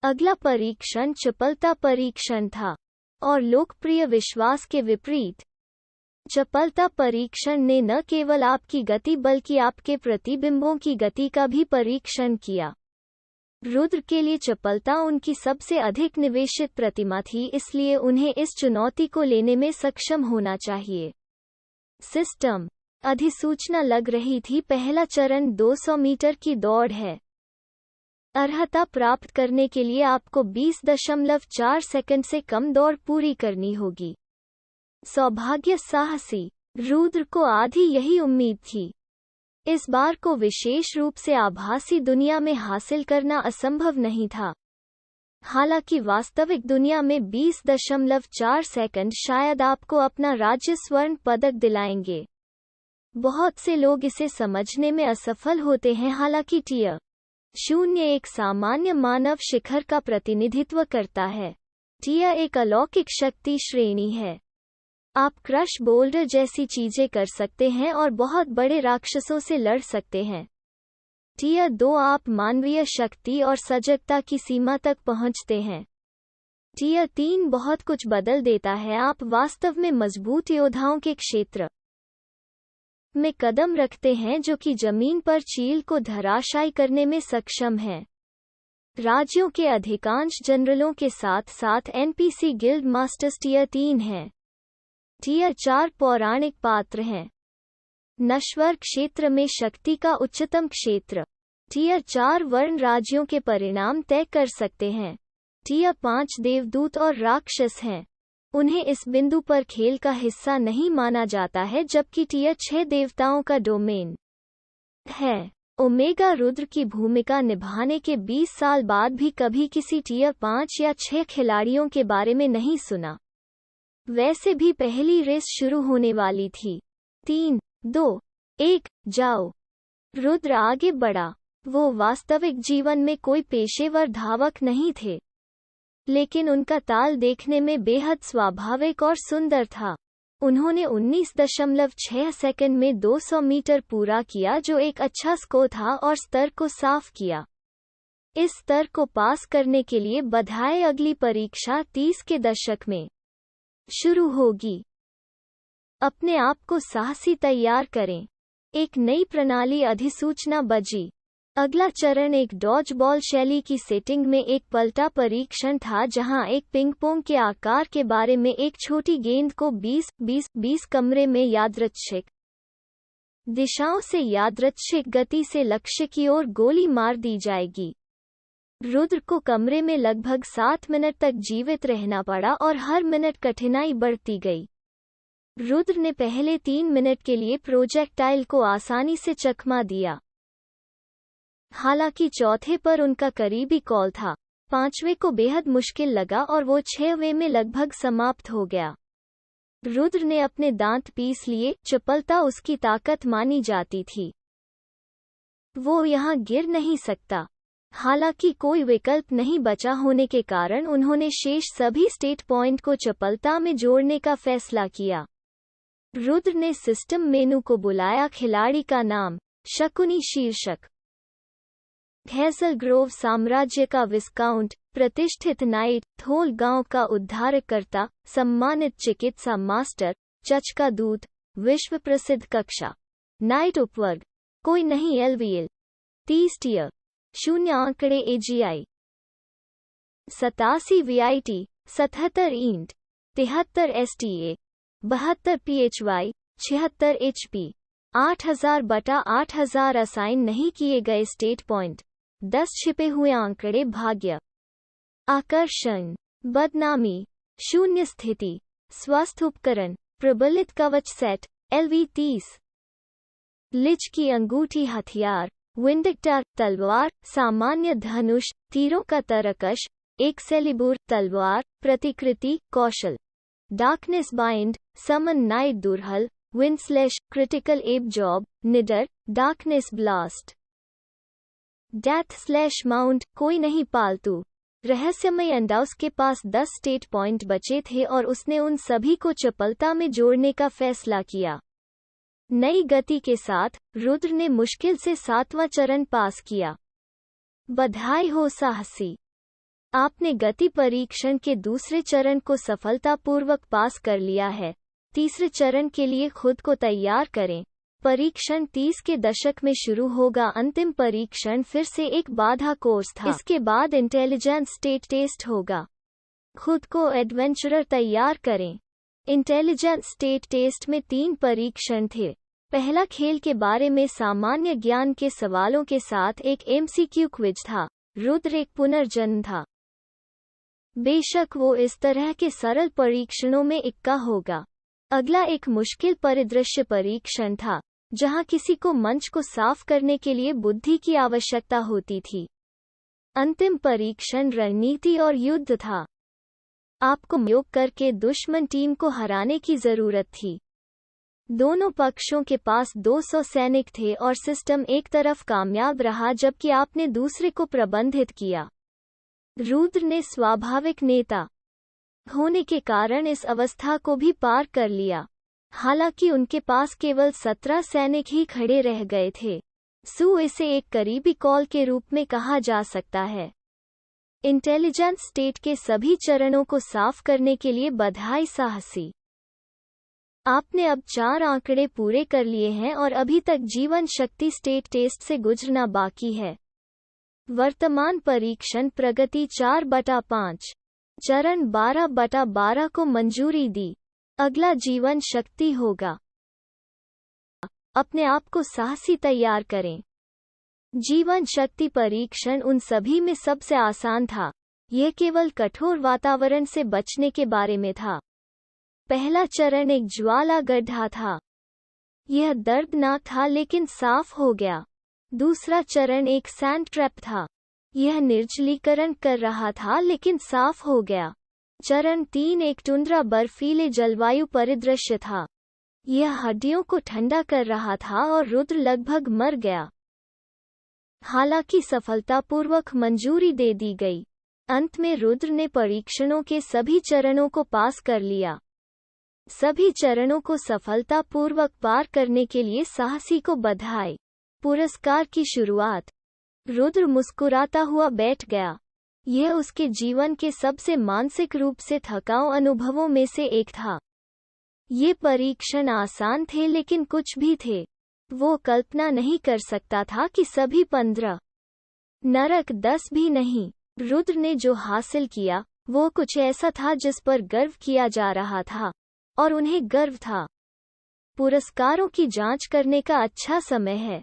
अगला परीक्षण चपलता परीक्षण था और लोकप्रिय विश्वास के विपरीत चपलता परीक्षण ने न केवल आपकी गति बल्कि आपके प्रतिबिंबों की गति का भी परीक्षण किया। रुद्र के लिए चपलता उनकी सबसे अधिक निवेशित प्रतिमा थी, इसलिए उन्हें इस चुनौती को लेने में सक्षम होना चाहिए। सिस्टम अधिसूचना लग रही थी। पहला चरण 200 मीटर की दौड़ है। अर्हता प्राप्त करने के लिए आपको 20.4 सेकंड से कम दौड़ पूरी करनी होगी। सौभाग्य साहसी रुद्र को आधी यही उम्मीद थी। इस बार को विशेष रूप से आभासी दुनिया में हासिल करना असंभव नहीं था। हालांकि वास्तविक दुनिया में 20.4 सेकंड शायद आपको अपना राज्य स्वर्ण पदक दिलाएंगे। बहुत से लोग इसे समझने में असफल होते हैं। हालांकि टियर 0 एक सामान्य मानव शिखर का प्रतिनिधित्व करता है। टियर एक अलौकिक शक्ति श्रेणी है। आप क्रश बोल्डर जैसी चीजें कर सकते हैं और बहुत बड़े राक्षसों से लड़ सकते हैं। टियर 2 आप मानवीय शक्ति और सजगता की सीमा तक पहुंचते हैं। टियर 3 बहुत कुछ बदल देता है। आप वास्तव में मजबूत योद्धाओं के क्षेत्र में कदम रखते हैं जो कि जमीन पर चील को धराशायी करने में सक्षम हैं। राज्यों के अधिकांश जनरलों के साथ साथ एनपीसी गिल्ड मास्टर्स टियर 3 हैं। टियर 4 पौराणिक पात्र हैं। नश्वर क्षेत्र में शक्ति का उच्चतम क्षेत्र। टियर 4 वर्ण राज्यों के परिणाम तय कर सकते हैं। टियर 5 देवदूत और राक्षस हैं। उन्हें इस बिंदु पर खेल का हिस्सा नहीं माना जाता है, जबकि टियर 6 देवताओं का डोमेन है। ओमेगा रुद्र की भूमिका निभाने के 20 साल बाद भी कभी किसी टियर 5 या 6 खिलाड़ियों के बारे में नहीं सुना। वैसे भी पहली रेस शुरू होने वाली थी। 3, 2, 1, जाओ। रुद्र आगे बढ़ा। वो वास्तविक जीवन में कोई पेशेवर धावक नहीं थे, लेकिन उनका ताल देखने में बेहद स्वाभाविक और सुंदर था। उन्होंने 19.6 सेकंड में 200 मीटर पूरा किया, जो एक अच्छा स्कोर था, और स्तर को साफ किया। इस स्तर को पास करने के लिए बधाई। अगली परीक्षा 30 के दशक में शुरू होगी। अपने आप को साहसी तैयार करें। एक नई प्रणाली अधिसूचना बजी। अगला चरण एक डॉज बॉल शैली की सेटिंग में एक पलटा परीक्षण था, जहां एक पिंग-पोंग के आकार के बारे में एक छोटी गेंद को 20-20-20 कमरे में यादृच्छिक दिशाओं से यादृच्छिक गति से लक्ष्य की ओर गोली मार दी जाएगी। रुद्र को कमरे में लगभग 7 मिनट तक जीवित रहना पड़ा और हर मिनट कठिनाई बढ़ती गई। रुद्र ने पहले 3 मिनट के लिए प्रोजेक्टाइल को आसानी से चकमा दिया। हालांकि चौथे पर उनका करीबी कॉल था। 5वें को बेहद मुश्किल लगा और वो 6वें में लगभग समाप्त हो गया। रुद्र ने अपने दांत पीस लिए। चपलता उसकी ताकत मानी जाती थी। वो यहाँ गिर नहीं सकता। हालांकि कोई विकल्प नहीं बचा होने के कारण उन्होंने शेष सभी स्टेट पॉइंट को चपलता में जोड़ने का फैसला किया। रुद्र ने सिस्टम मेनू को बुलाया। खिलाड़ी का नाम शकुनी शीर्षक हैजल ग्रोव साम्राज्य का विस्काउंट, प्रतिष्ठित नाइट, थोल गांव का उद्धारकर्ता, सम्मानित चिकित्सा मास्टर, चच का दूत, विश्व प्रसिद्ध कक्षा, नाइट उपवर्ग, कोई नहीं एलवीएल, 30 टियर, 0 आंकड़े AGI, 87 VIT, 77 int, 73 STA, 72 पीएचवाई, 76 HP, 8000/8000 assign नहीं किए गए स्टेट पॉइंट, 10 छिपे हुए आंकड़े भाग्य, आकर्षण, बदनामी, 0 स्थिति, स्वस्थ उपकरण, प्रबलित कवच सेट, LV30, लिच की अंगूठी, हथियार, विंडिक्टर तलवार, सामान्य धनुष, तीरों का तरकश, एक्सेलिबुर तलवार, प्रतिकृति, कौशल, डार्कनेस बाइंड, समन नाइट दुर्हल, विंडस्लैश, क्रिटिकल एब जॉब, निडर, darkness blast, death slash mount, कोई नहीं पालतू, रहस्यमय अंडा। उसके पास 10 स्टेट पॉइंट बचे थे और उसने उन सभी को चपलता में जोड़ने का फैसला किया। नई गति के साथ रुद्र ने मुश्किल से 7वां चरण पास किया। बधाई हो साहसी। आपने गति परीक्षण के दूसरे चरण को सफलतापूर्वक पास कर लिया है। तीसरे चरण के लिए खुद को तैयार करें। परीक्षण 30 के दशक में शुरू होगा। अंतिम परीक्षण फिर से एक बाधा कोर्स था। इसके बाद इंटेलिजेंस स्टेट टेस्ट होगा। खुद को एडवेंचरर तैयार करें। इंटेलिजेंस स्टेट टेस्ट में 3 परीक्षण थे। पहला खेल के बारे में सामान्य ज्ञान के सवालों के साथ एक MCQ क्विज था। रुद्र एक पुनर्जन्म था। बेशक वो इस तरह के सरल परीक्षणों में इक्का होगा। अगला एक मुश्किल परिदृश्य परीक्षण था, जहां किसी को मंच को साफ करने के लिए बुद्धि की आवश्यकता होती थी। अंतिम परीक्षण रणनीति और युद्ध था। आपको योग करके दुश्मन टीम को हराने की जरूरत थी। दोनों पक्षों के पास 200 सैनिक थे और सिस्टम एक तरफ कामयाब रहा जबकि आपने दूसरे को प्रबंधित किया। रुद्र ने स्वाभाविक नेता होने के कारण इस अवस्था को भी पार कर लिया। हालांकि उनके पास केवल 17 सैनिक ही खड़े रह गए थे। इसे एक करीबी कॉल के रूप में कहा जा सकता है। इंटेलिजेंस स्टेट के सभी चरणों को साफ करने के लिए बधाई साहसी। आपने अब 4 आंकड़े पूरे कर लिए हैं और अभी तक जीवन शक्ति स्टेट टेस्ट से गुजरना बाकी है। वर्तमान परीक्षण प्रगति 4/5। चरण 12/12 को मंजूरी दी। अगला जीवन शक्ति होगा। अपने आप को साहसी तैयार करें। जीवन शक्ति परीक्षण उन सभी में सबसे आसान था। यह केवल कठोर वातावरण से बचने के बारे में था। पहला चरण एक ज्वाला गड्ढा था। यह दर्दनाक था लेकिन साफ हो गया। दूसरा चरण एक सैंड ट्रैप था। यह निर्जलीकरण कर रहा था लेकिन साफ हो गया। चरण 3 एक टुंड्रा बर्फीले जलवायु परिदृश्य था। यह हड्डियों को ठंडा कर रहा था और रुद्र लगभग मर गया। हालांकि सफलतापूर्वक मंजूरी दे दी गई। अंत में रुद्र ने परीक्षणों के सभी चरणों को पास कर लिया। सभी चरणों को सफलतापूर्वक पार करने के लिए साहसी को बधाई। पुरस्कार की शुरुआत। रुद्र मुस्कुराता हुआ बैठ गया। यह उसके जीवन के सबसे मानसिक रूप से थकाऊ अनुभवों में से एक था। ये परीक्षण आसान थे लेकिन कुछ भी थे। वो कल्पना नहीं कर सकता था कि सभी 15 नरक 10 भी नहीं। रुद्र ने जो हासिल किया वो कुछ ऐसा था जिस पर गर्व किया जा रहा था और उन्हें गर्व था। पुरस्कारों की जांच करने का अच्छा समय है।